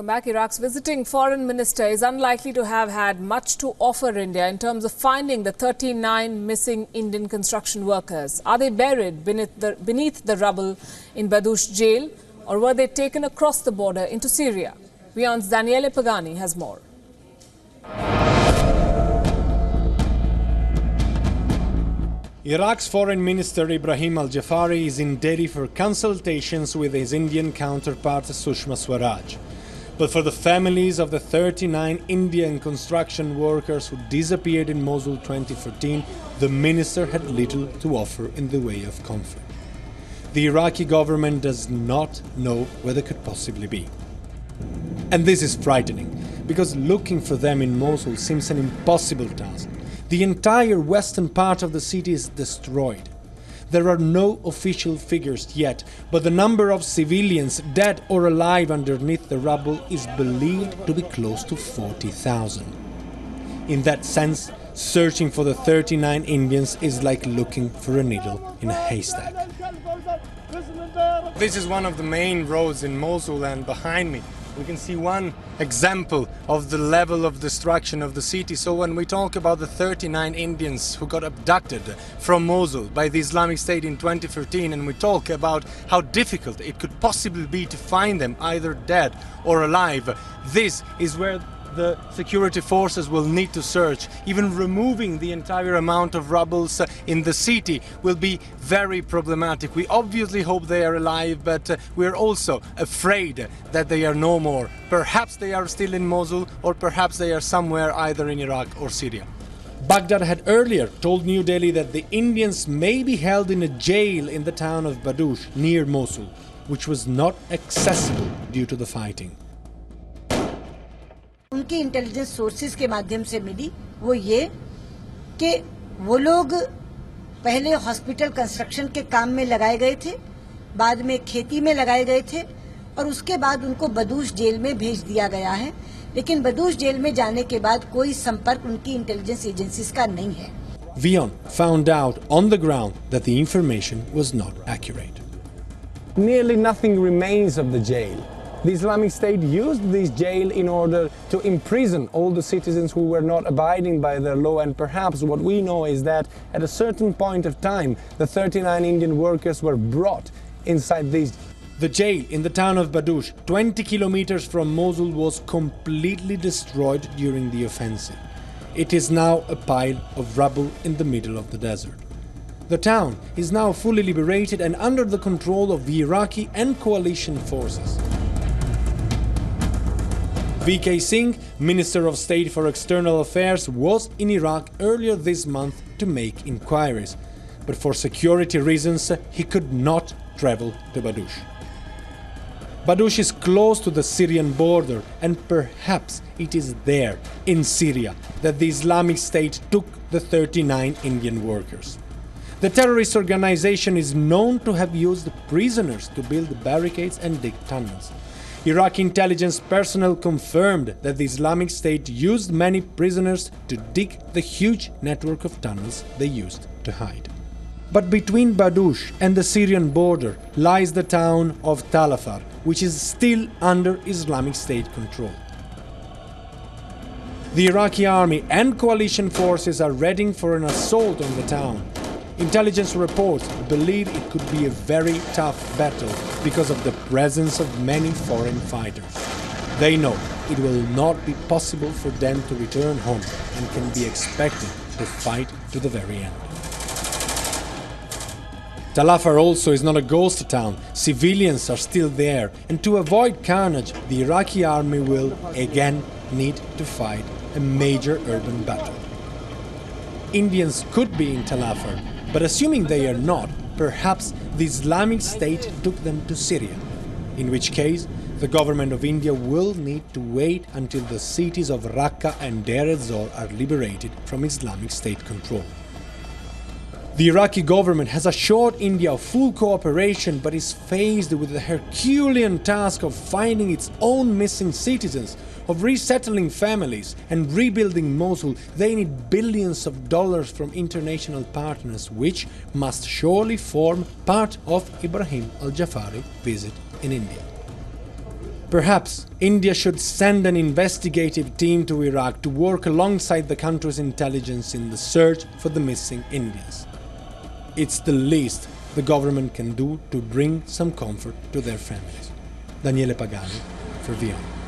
Welcome back. Iraq's visiting foreign minister is unlikely to have had much to offer India in terms of finding the 39 missing Indian construction workers. Are they buried beneath the rubble in Badush jail, or were they taken across the border into Syria? WION's Daniele Pagani has more. Iraq's Foreign Minister Ibrahim al-Jafari is in Delhi for consultations with his Indian counterpart Sushma Swaraj. But for the families of the 39 Indian construction workers who disappeared in Mosul 2014, the minister had little to offer in the way of comfort. The Iraqi government does not know where they could possibly be. And this is frightening, because looking for them in Mosul seems an impossible task. The entire western part of the city is destroyed. There are no official figures yet, but the number of civilians dead or alive underneath the rubble is believed to be close to 40,000. In that sense, searching for the 39 Indians is like looking for a needle in a haystack. This is one of the main roads in Mosul, and behind me we can see one example of the level of destruction of the city. So when we talk about the 39 Indians who got abducted from Mosul by the Islamic State in 2013, and we talk about how difficult it could possibly be to find them either dead or alive, this is where the security forces will need to search. Even removing the entire amount of rubble in the city will be very problematic. We obviously hope they are alive, but we're also afraid that they are no more. Perhaps they are still in Mosul, or perhaps they are somewhere either in Iraq or Syria. Baghdad had earlier told New Delhi that the Indians may be held in a jail in the town of Badush near Mosul, which was not accessible due to the fighting. उनकी intelligence sources के माध्यम से मिली वो ये कि वो लोग पहले हॉस्पिटल कंस्ट्रक्शन के काम में लगाए गए थे, बाद में खेती में लगाए गए थे, और उसके बाद उनको बदूश जेल में भेज दिया गया है। लेकिन बदूश जेल में जाने के बाद कोई संपर्क उनकी इंटेलिजेंस एजेंसीज का नहीं है। WION found out on the ground that the information was not accurate. Nearly nothing remains of the jail. The Islamic State used this jail in order to imprison all the citizens who were not abiding by their law, and perhaps what we know is that at a certain point of time the 39 Indian workers were brought inside this. The jail in the town of Badush, 20 kilometers from Mosul, was completely destroyed during the offensive. It is now a pile of rubble in the middle of the desert. The town is now fully liberated and under the control of the Iraqi and coalition forces. V.K. Singh, Minister of State for External Affairs, was in Iraq earlier this month to make inquiries, but for security reasons he could not travel to Badush. Badush is close to the Syrian border, and perhaps it is there, in Syria, that the Islamic State took the 39 Indian workers. The terrorist organization is known to have used prisoners to build barricades and dig tunnels. Iraqi intelligence personnel confirmed that the Islamic State used many prisoners to dig the huge network of tunnels they used to hide. But between Badush and the Syrian border lies the town of Tal Afar, which is still under Islamic State control. The Iraqi army and coalition forces are readying for an assault on the town. Intelligence reports believe it could be a very tough battle because of the presence of many foreign fighters. They know it will not be possible for them to return home and can be expected to fight to the very end. Tal Afar also is not a ghost town. Civilians are still there, and to avoid carnage, the Iraqi army will again need to fight a major urban battle. Indians could be in Tal Afar, but assuming they are not, perhaps the Islamic State took them to Syria, in which case the government of India will need to wait until the cities of Raqqa and Deir ez-Zor are liberated from Islamic State control. The Iraqi government has assured India of full cooperation, but is faced with the Herculean task of finding its own missing citizens, of resettling families and rebuilding Mosul. They need billions of dollars from international partners, which must surely form part of Ibrahim al-Jafari's visit in India. Perhaps India should send an investigative team to Iraq to work alongside the country's intelligence in the search for the missing Indians. It's the least the government can do to bring some comfort to their families. Daniele Pagani for WION.